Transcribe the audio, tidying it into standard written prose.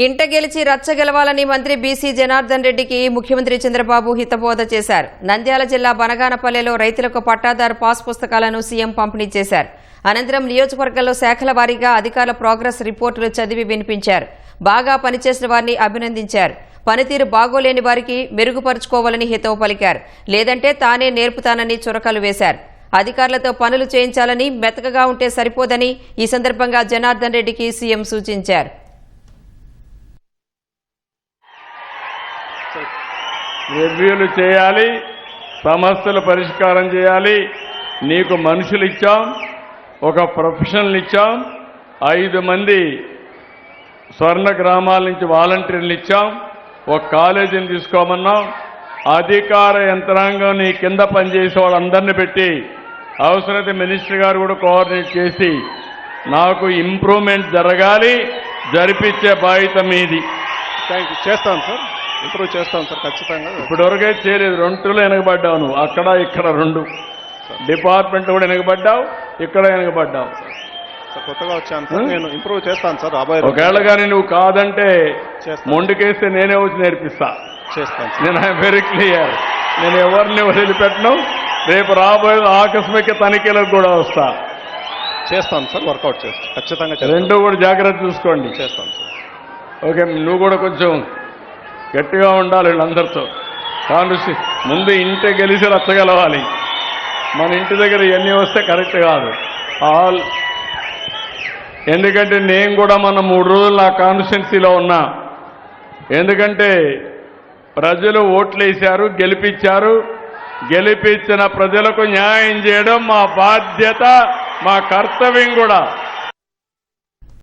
ఇంట గెలిచి రచ్చ గెలవాలని మంత్రి బీసీ జనార్దన్ రెడ్డికి ముఖ్యమంత్రి చంద్రబాబు హితబోధ చేశారు. నంద్యాల జిల్లా బనగానపల్లెలో రైతులకు పట్టాదారు పాస్ పుస్తకాలను సీఎం పంపిణీ చేశారు. అనంతరం నియోజకవర్గంలో శాఖల వారీగా అధికారుల ప్రోగ్రెస్ రిపోర్టులు చదివి వినిపించారు. బాగా పనిచేసిన వారిని అభినందించారు. పనితీరు బాగోలేని వారికి మెరుగుపరుచుకోవాలని హితవు పలికారు. లేదంటే తానే నేర్పుతానని చురకలు వేశారు. అధికారులతో పనులు చేయించాలని, మెతకగా ఉంటే సరిపోదని ఈ సందర్భంగా జనార్దన్ రెడ్డికి సీఎం సూచించారు. రివ్యూలు చేయాలి, సమస్యలు పరిష్కారం చేయాలి. నీకు మనుషులు ఇచ్చాం, ఒక ప్రొఫెషనల్ ఇచ్చాం, 5 మంది స్వర్ణ గ్రామాల నుంచి వాలంటీర్లు ఇచ్చాం, ఒక కాలేజీని తీసుకోమన్నాం. అధికార యంత్రాంగం నీ కింద పనిచేసే వాళ్ళందరినీ పెట్టి అవసరమైతే మినిస్టర్ గారు కూడా కోఆర్డినేట్ చేసి నాకు ఇంప్రూవ్మెంట్ జరగాలి, జరిపించే బాధ్యత మీది. చేస్తాను సార్, ఇంప్రూవ్ చేస్తాం సార్ ఖచ్చితంగా. ఇప్పటివరకే చేయలేదు, 2లో వెనకబడ్డావు నువ్వు. అక్కడ ఇక్కడ 2 డిపార్ట్మెంట్ కూడా వెనకబడ్డావు, ఇక్కడ వెనకబడ్డావు. కొత్తగా వచ్చాను సార్, నేను ఇంప్రూవ్ చేస్తాను సార్. ఒకవేళ కానీ నువ్వు కాదంటే మొండికేస్తే నేనే వచ్చి నేర్పిస్తా. చేస్తాను. నేను వెరీ క్లియర్. నేను ఎవరిని వదిలిపెట్టను. రేపు రాబోయే ఆకస్మిక తనిఖీలకు కూడా వస్తా. చేస్తాను సార్, వర్కౌట్ చేస్తాను ఖచ్చితంగా. 2 కూడా జాగ్రత్త చూసుకోండి. చేస్తాను సార్. ఓకే, నువ్వు కూడా కొంచెం గట్టిగా ఉండాలి వీళ్ళందరితో. కాంగ్రెస్ ముందు ఇంటి గెలిచి రచ్చగలవాలి. మన ఇంటి దగ్గర ఇవన్నీ వస్తే కరెక్ట్ కాదు. ఎందుకంటే నేను కూడా మన 3 రోజులు నా కాన్స్టిట్యున్సీలో ఉన్నా. ఎందుకంటే ప్రజలు ఓట్లేశారు, గెలిపించారు. గెలిపించిన ప్రజలకు న్యాయం చేయడం మా బాధ్యత, మా కర్తవ్యం కూడా.